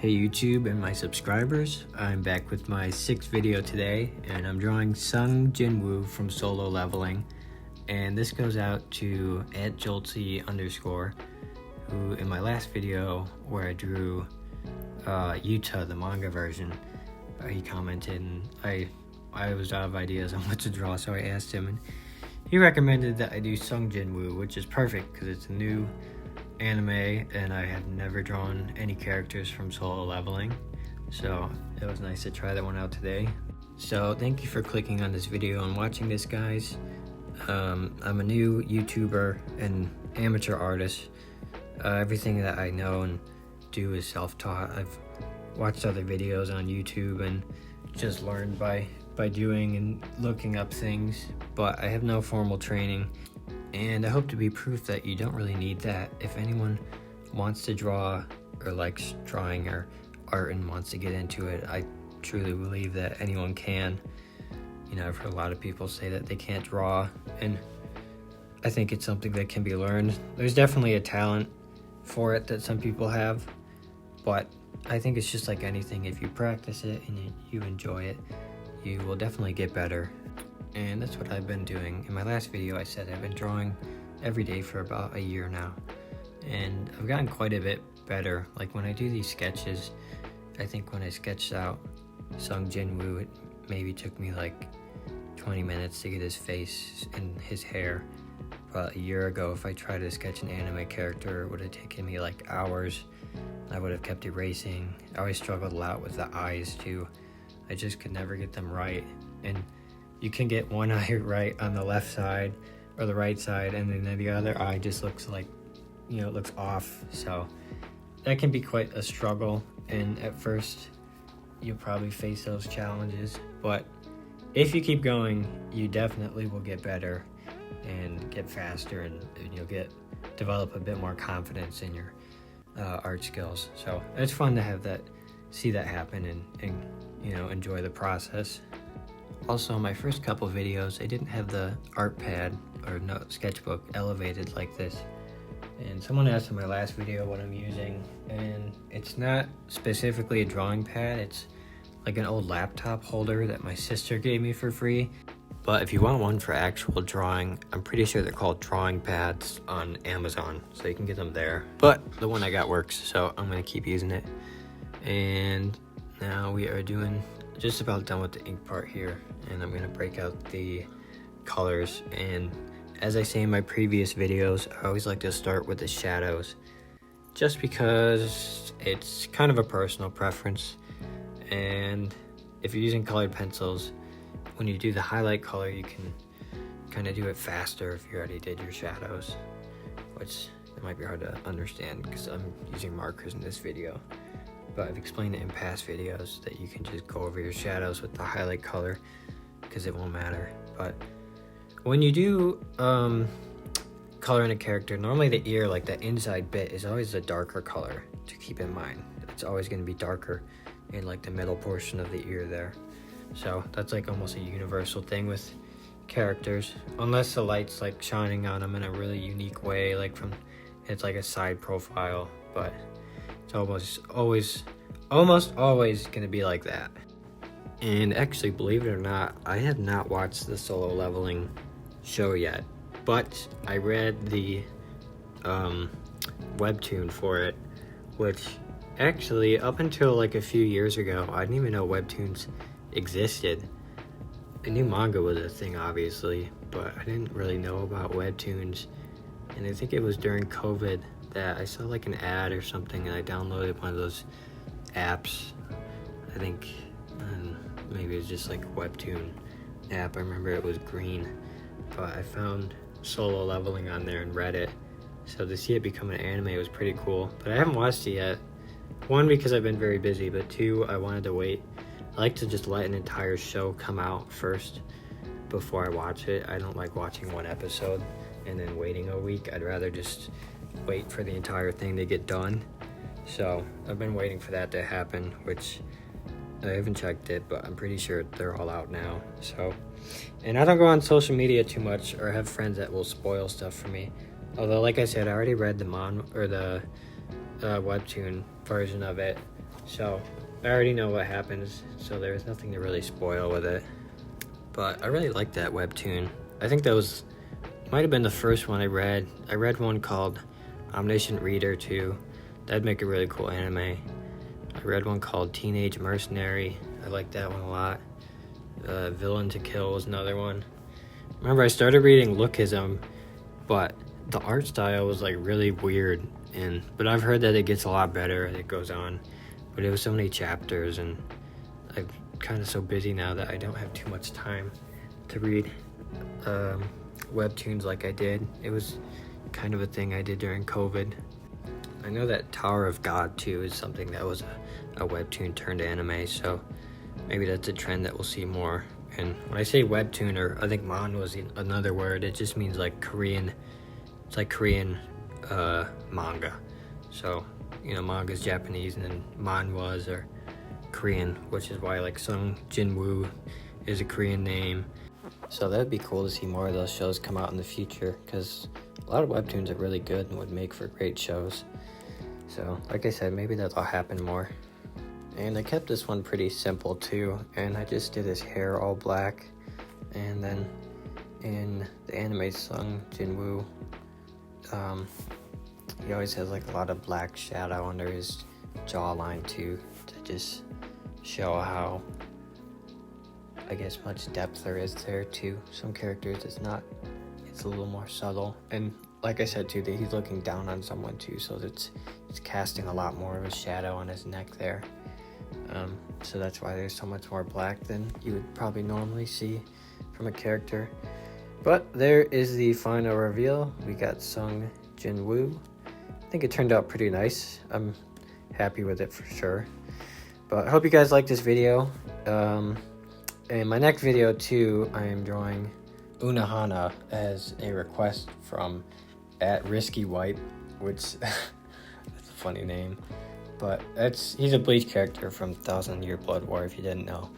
Hey YouTube and my subscribers, I'm back with my 6th video today, and I'm drawing Jin-woo from Solo Leveling, and this goes out to @Joltsy_, who in my last video where I drew Yuta, the manga version, he commented, and I was out of ideas on what to draw, so I asked him, and he recommended that I do Jin-woo, which is perfect because it's a new anime and I have never drawn any characters from Solo Leveling, so it was nice to try that one out today. So thank you for clicking on this video and watching this, guys. I'm a new YouTuber and amateur artist. Everything that I know and do is self-taught. I've watched other videos on YouTube and just learned by doing and looking up things, but I have no formal training. And I hope to be proof that you don't really need that. If anyone wants to draw or likes drawing or art and wants to get into it, I truly believe that anyone can. You know, I've heard a lot of people say that they can't draw, and I think it's something that can be learned. There's definitely a talent for it that some people have, but I think it's just like anything. If you practice it and you enjoy it, you will definitely get better. And that's what I've been doing. In my last video I said I've been drawing every day for about a year now, and I've gotten quite a bit better. Like when I do these sketches, I think when I sketched out Jin-woo, it maybe took me like 20 minutes to get his face and his hair. But a year ago, if I tried to sketch an anime character, it would have taken me like hours. I would have kept erasing. I always struggled a lot with the eyes too. I just could never get them right. And you can get one eye right on the left side or the right side, and then the other eye just looks like, you know, it looks off. So that can be quite a struggle, and at first you'll probably face those challenges, but if you keep going, you definitely will get better and get faster, and you'll develop a bit more confidence in your art skills. So it's fun to see that happen and you know, enjoy the process. Also, my first couple videos, I didn't have the art pad or sketchbook elevated like this. And someone asked in my last video what I'm using, and it's not specifically a drawing pad. It's like an old laptop holder that my sister gave me for free. But if you want one for actual drawing, I'm pretty sure they're called drawing pads on Amazon, so you can get them there. But the one I got works, so I'm gonna keep using it. And now we are just about done with the ink part here, and I'm gonna break out the colors. And as I say in my previous videos, I always like to start with the shadows, just because it's kind of a personal preference. And if you're using colored pencils, when you do the highlight color, you can kind of do it faster if you already did your shadows, which it might be hard to understand because I'm using markers in this video. But I've explained it in past videos that you can just go over your shadows with the highlight color because it won't matter. But when you do color in a character, normally the ear, like the inside bit, is always a darker color to keep in mind. It's always going to be darker in like the middle portion of the ear there. So that's like almost a universal thing with characters, unless the light's like shining on them in a really unique way, like it's like a side profile, but it's almost always gonna be like that. And actually, believe it or not, I have not watched the Solo Leveling show yet, but I read the webtoon for it, which actually up until like a few years ago, I didn't even know webtoons existed. I knew manga was a thing, obviously, but I didn't really know about webtoons. And I think it was during COVID that I saw like an ad or something, and I downloaded one of those apps. I think maybe it was just like a webtoon app. I remember it was green, but I found Solo Leveling on there and read it. So to see it become an anime was pretty cool, but I haven't watched it yet. One, because I've been very busy, but two, I wanted to wait. I like to just let an entire show come out first before I watch it. I don't like watching one episode and then waiting a week. I'd rather just wait for the entire thing to get done. So I've been waiting for that to happen, which I haven't checked it, but I'm pretty sure they're all out now. So, and I don't go on social media too much or have friends that will spoil stuff for me. Although, like I said, I already read the webtoon version of it, So I already know what happens, so there's nothing to really spoil with it. But I really like that webtoon. I think that might have been the first one I read. I read one called Omniscient Reader too. That'd make a really cool anime. I read one called Teenage Mercenary. I like that one a lot. Villain to Kill was another one. Remember, I started reading Lookism, but the art style was like really weird. But I've heard that it gets a lot better as it goes on. But it was so many chapters, and I'm kind of so busy now that I don't have too much time to read webtoons like I did. It was kind of a thing I did during COVID. I know that Tower of God too is something that was a webtoon turned anime, so maybe that's a trend that we'll see more. And when I say webtoon, or I think man was another word, it just means like Korean. It's like Korean manga. So, you know, manga is Japanese and then manhwas are Korean, which is why like Sung Jin-woo is a Korean name. So that'd be cool to see more of those shows come out in the future, because a lot of webtoons are really good and would make for great shows. So like I said, maybe that'll happen more. And I kept this one pretty simple too, and I just did his hair all black. And then in the anime Sung Jin-woo, he always has like a lot of black shadow under his jawline too, to just show how, I guess, much depth there is there too. Some characters it's a little more subtle. And like I said too, that he's looking down on someone too, so it's casting a lot more of a shadow on his neck there. So that's why there's so much more black than you would probably normally see from a character. But there is the final reveal. We got Sung Jin-woo. I think it turned out pretty nice. I'm happy with it for sure. But I hope you guys like this video. In my next video too, I am drawing Unohana as a request from @RiskyWipe, which that's a funny name. But he's a Bleach character from 1000 Year Blood War, if you didn't know.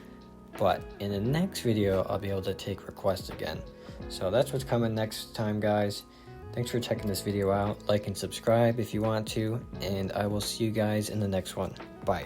But in the next video, I'll be able to take requests again. So that's what's coming next time, guys. Thanks for checking this video out. Like and subscribe if you want to, and I will see you guys in the next one. Bye.